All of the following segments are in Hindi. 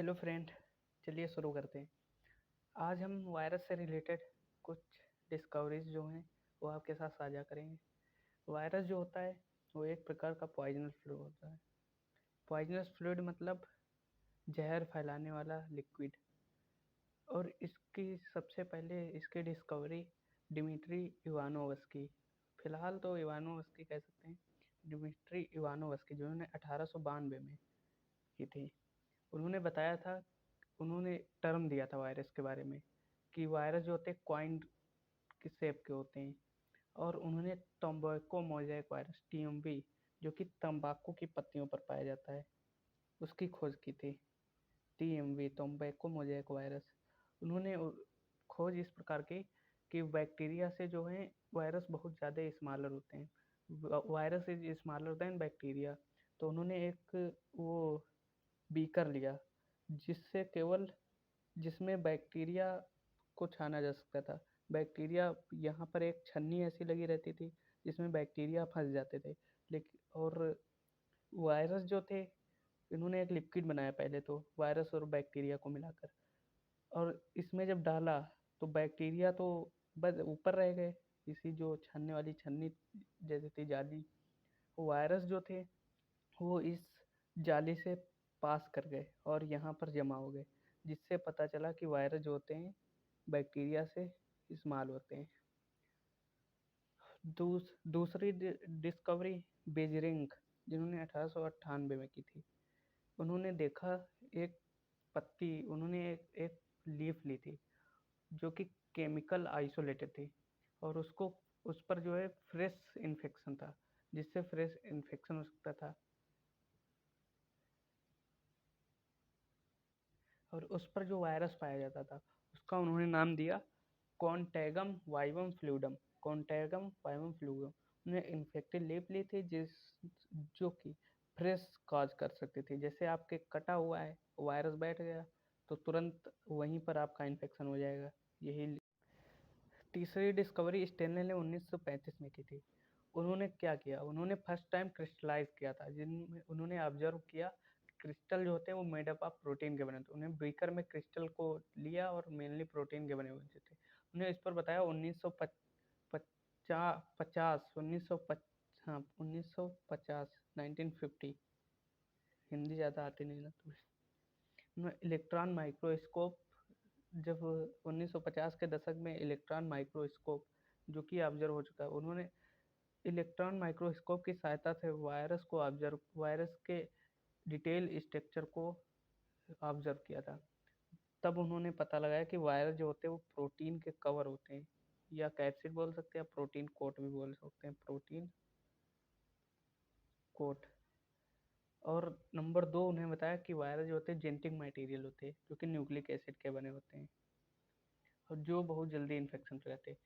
Hello friend. चलिए शुरू करते हैं। आज हम वायरस से रिलेटेड कुछ डिस्कवरीज जो हैं वो आपके साथ साझा करेंगे। वायरस जो होता है वो एक प्रकार का पॉइजनस फ्लूइड होता है। पॉइजनस फ्लूइड मतलब जहर फैलाने वाला लिक्विड। और इसकी सबसे पहले इसकी डिस्कवरी डिमिट्री इवानोवस्की, फिलहाल तो इवानोवस्की कह सकते हैं, डिमिट्री इवानोवस्की जिन्होंने 1892 में की थी। उन्होंने बताया था, उन्होंने टर्म दिया था वायरस के बारे में कि वायरस जो होते हैं क्वाइन के शेप के होते हैं। और उन्होंने टोबैको मोज़ेक वायरस TMV, जो कि तंबाकू की पत्तियों पर पाया जाता है, उसकी खोज की थी। TMV tobacco mosaic virus. उन्होंने खोज इस प्रकार की कि बैक्टीरिया से जो है वायरस बहुत ज़्यादा स्मॉलर होते हैं, virus is smaller than bacteria. तो उन्होंने एक वो बीकर लिया जिससे केवल जिसमें बैक्टीरिया को छाना जा सकता था। बैक्टीरिया यहाँ पर एक छन्नी ऐसी लगी रहती थी जिसमें बैक्टीरिया फंस जाते थे। लेकिन और वायरस जो थे, इन्होंने एक लिक्विड बनाया पहले तो वायरस और बैक्टीरिया को मिलाकर। और इसमें जब डाला तो बैक्टीरिया तो बस ऊपर रह गए, इसी जो छानने वाली छन्नी जैसी थी जाली। वायरस जो थे वो इस जाली से पास कर गए और यहाँ पर जमा हो गए, जिससे पता चला कि वायरस जो होते हैं बैक्टीरिया से इस्तेमाल होते हैं। दूसरी डिस्कवरी बेजरिंग, जिन्होंने 1898 में की थी। उन्होंने देखा एक पत्ती, उन्होंने एक लीफ ली थी जो कि केमिकल आइसोलेटेड थी। और उसको उस पर जो है फ्रेश इन्फेक्शन था, जिससे फ्रेश इन्फेक्शन हो सकता था। और उस पर जो वायरस पाया जाता था उसका उन्होंने नाम दिया कॉन्टैगम वाइवम फ्लूइडम। कॉन्टैगम vivum fluidum. उन्हें इन्फेक्टेड लीफ ली थी जो कि फ्रेश कॉज कर सकती थी। जैसे आपके कटा हुआ है, वायरस बैठ गया तो तुरंत वहीं पर आपका इन्फेक्शन हो जाएगा। यही तीसरी डिस्कवरी स्टेनले ने 1935 में की थी। उन्होंने क्या किया, उन्होंने फर्स्ट टाइम क्रिस्टलाइज किया था, जिनमें उन्होंने ऑब्जर्व किया क्रिस्टल जो होते हैं वो मेड अप ऑफ प्रोटीन के बने होते हैं। उन्हें बीकर में क्रिस्टल को लिया और मेनली प्रोटीन के बने हुए थे। उन्हें इस पर बताया 1950 1950 हिंदी ज़्यादा आती नहीं ना तो। उन्होंने इलेक्ट्रॉन माइक्रोस्कोप, जब 1950 के दशक में इलेक्ट्रॉन माइक्रोस्कोप जो कि ऑब्जर्व हो चुका है, उन्होंने इलेक्ट्रॉन माइक्रोस्कोप की सहायता से वायरस के डिटेल स्ट्रक्चर को ऑब्जर्व किया था। तब उन्होंने पता लगाया कि वायरस जो होते हैं वो प्रोटीन के कवर होते हैं, या कैप्सिड बोल सकते हैं या प्रोटीन कोट भी बोल सकते हैं, प्रोटीन कोट। और नंबर 2, उन्हें बताया कि वायरस जो होते हैं जेनेटिक मटेरियल होते हैं जो कि न्यूक्लिक एसिड के बने होते हैं और जो बहुत जल्दी इन्फेक्शन फैलाते हैं।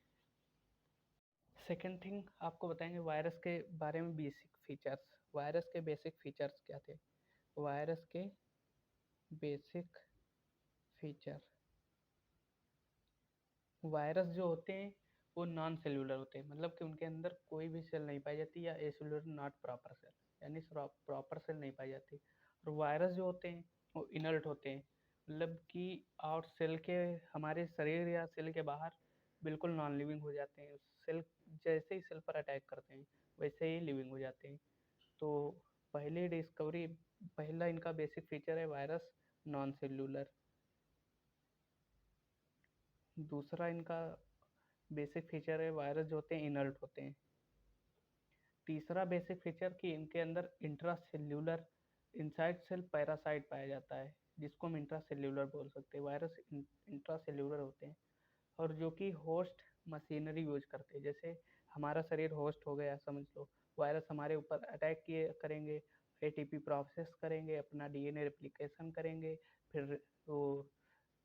सेकेंड थिंग आपको बताएंगे वायरस के बारे में बेसिक फीचर्स। वायरस के बेसिक फीचर्स क्या थे? वायरस के बेसिक फीचर, वायरस जो होते हैं वो नॉन सेल्यूलर होते हैं, मतलब कि उनके अंदर कोई भी सेल नहीं पाई जाती, या एसेल्यूलर नॉट प्रॉपर सेल, यानी प्रॉपर सेल नहीं पाई जाती। और वायरस जो होते हैं वो इनर्ट होते हैं, मतलब कि आउट सेल के, हमारे शरीर या सेल के बाहर बिल्कुल नॉन लिविंग हो जाते हैं। सेल जैसे ही सेल पर अटैक करते हैं वैसे ही लिविंग हो जाते हैं। तो पहली डिस्कवरी, पहला इनका बेसिक फीचर है वायरस नॉन सेल्यूलर। दूसरा इनका बेसिक फीचर है वायरस जो होते हैं इनर्ट होते हैं। तीसरा बेसिक फीचर कि इनके अंदर intracellular inside cell parasite पाया जाता है, जिसको हम इंट्रा सेल्यूलर बोल सकते हैं। वायरस इंट्रा सेल्यूलर होते हैं और जो कि होस्ट मशीनरी यूज करते हैं। जैसे हमारा शरीर होस्ट हो गया समझ लो, वायरस हमारे ऊपर अटैक किए करेंगे, ATP प्रोसेस करेंगे, अपना DNA रेप्लिकेशन करेंगे। फिर वो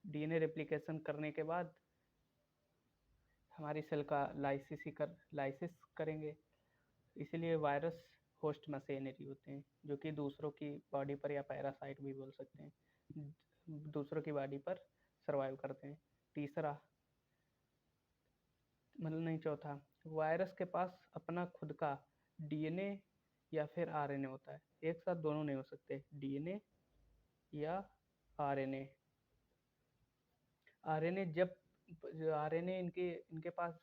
DNA रेप्लिकेशन करने के बाद हमारी सेल का लाइसिस करेंगे। इसीलिए वायरस होस्ट मशीनरी होते हैं जो कि दूसरों की बॉडी पर, या पैरासाइट भी बोल सकते हैं, दूसरों की बॉडी पर सर्वाइव करते हैं। तीसरा, मतलब नहीं, चौथा, वायरस के पास अपना खुद का DNA या फिर RNA होता है। एक साथ दोनों नहीं हो सकते, DNA या आरएनए। आरएनए जब आरएनए इनके इनके पास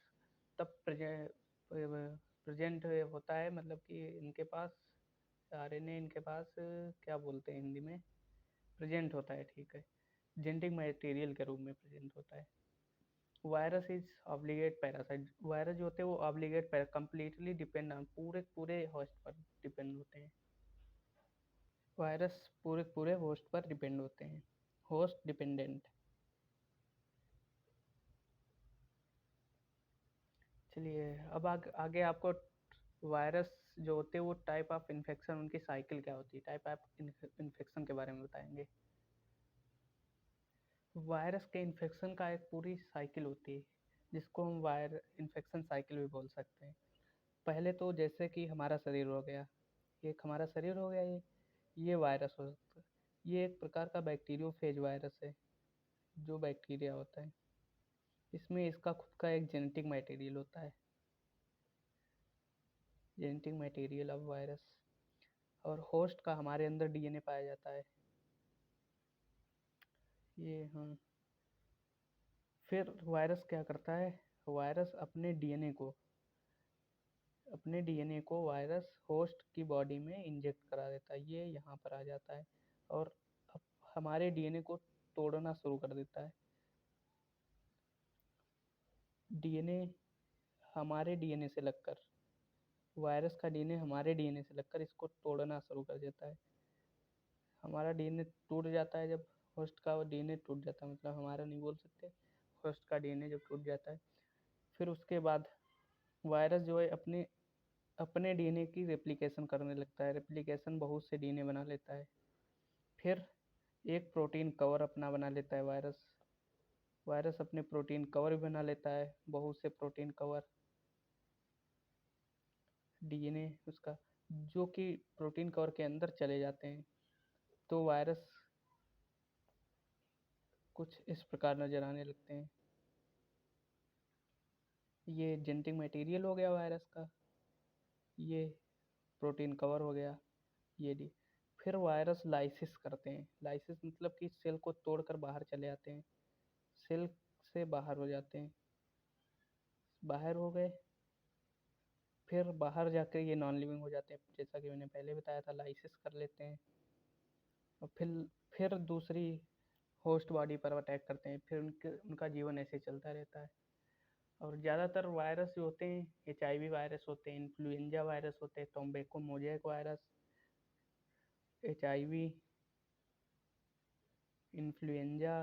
तब प्रेजेंट होता है, मतलब कि इनके पास आरएनए इनके पास क्या बोलते हैं हिंदी में, प्रेजेंट होता है, ठीक है, जेनेटिक मटेरियल के रूप में प्रेजेंट होता है। Virus is obligate parasite. Virus जो होते हैं वो ऑब्लिगेट कंप्लीटली डिपेंड ऑन, पूरे पूरे होस्ट पर डिपेंड होते हैं। वायरस पूरे पूरे होस्ट पर डिपेंड होते हैं, होस्ट डिपेंडेंट। चलिए अब आगे आपको वायरस जो होते हैं वो टाइप ऑफ इन्फेक्शन, उनकी साइकिल क्या होती है, टाइप ऑफ इन्फेक्शन के बारे में बताएंगे। वायरस के इन्फेक्शन का एक पूरी साइकिल होती है, जिसको हम वायर इन्फेक्शन साइकिल भी बोल सकते हैं। पहले तो जैसे कि हमारा शरीर हो गया, एक हमारा शरीर हो गया, ये वायरस हो सकता है। ये एक प्रकार का बैक्टीरियोफेज वायरस है, जो बैक्टीरिया होता है, इसमें इसका खुद का एक जेनेटिक मटेरियल होता है, जेनेटिक मटेरियल ऑफ वायरस। और होस्ट का हमारे अंदर डीएनए पाया जाता है, ये हाँ। फिर वायरस क्या करता है, वायरस अपने डीएनए को वायरस होस्ट की बॉडी में इंजेक्ट करा देता है, ये यहाँ पर आ जाता है और अब हमारे डीएनए को तोड़ना शुरू कर देता है। डीएनए हमारे डीएनए से लगकर, वायरस का डीएनए हमारे डीएनए से लगकर इसको तोड़ना शुरू कर देता है। हमारा डीएनए टूट जाता है, जब होस्ट का डीएनए टूट जाता है, मतलब हमारा नहीं बोल सकते, होस्ट का डीएनए जब टूट जाता है, फिर उसके बाद वायरस जो है अपने अपने डीएनए की रेप्लिकेशन करने लगता है, रेप्लिकेशन बहुत से डीएनए बना लेता है। फिर एक प्रोटीन कवर अपना बना लेता है वायरस, वायरस अपने प्रोटीन कवर भी बना लेता है, बहुत से प्रोटीन कवर डीएनए उसका, जो कि प्रोटीन कवर के अंदर चले जाते हैं। तो वायरस कुछ इस प्रकार नजर आने लगते हैं। ये जेनेटिक मटेरियल हो गया वायरस का, ये प्रोटीन कवर हो गया, ये डी। फिर वायरस लाइसिस करते हैं, लाइसिस मतलब कि सेल को तोड़कर बाहर चले आते हैं, सेल से बाहर हो जाते हैं, बाहर हो गए, फिर बाहर जाकर ये नॉन लिविंग हो जाते हैं, जैसा कि मैंने पहले बताया था, लाइसिस कर लेते हैं और फिर दूसरी होस्ट बॉडी पर अटैक करते हैं, फिर उनका जीवन ऐसे चलता रहता है। और ज़्यादातर वायरस जो होते हैं HIV वायरस होते हैं, इन्फ्लुएंजा वायरस होते हैं, tobacco mosaic virus, HIV, influenza,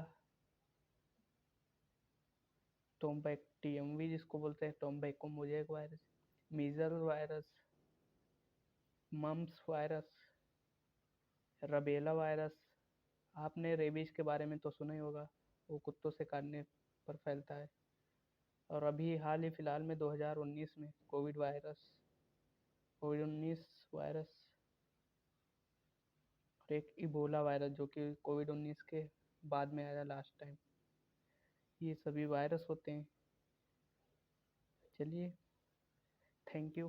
tobacco TMV जिसको बोलते हैं, tobacco mosaic virus, measles virus, mumps virus, rubella virus. आपने रेबीज के बारे में तो सुना ही होगा, वो कुत्तों से काटने पर फैलता है। और अभी हाल ही फिलहाल में 2019 में कोविड 19 वायरस, और एक इबोला वायरस जो कि कोविड 19 के बाद में आया लास्ट टाइम, ये सभी वायरस होते हैं। चलिए, थैंक यू।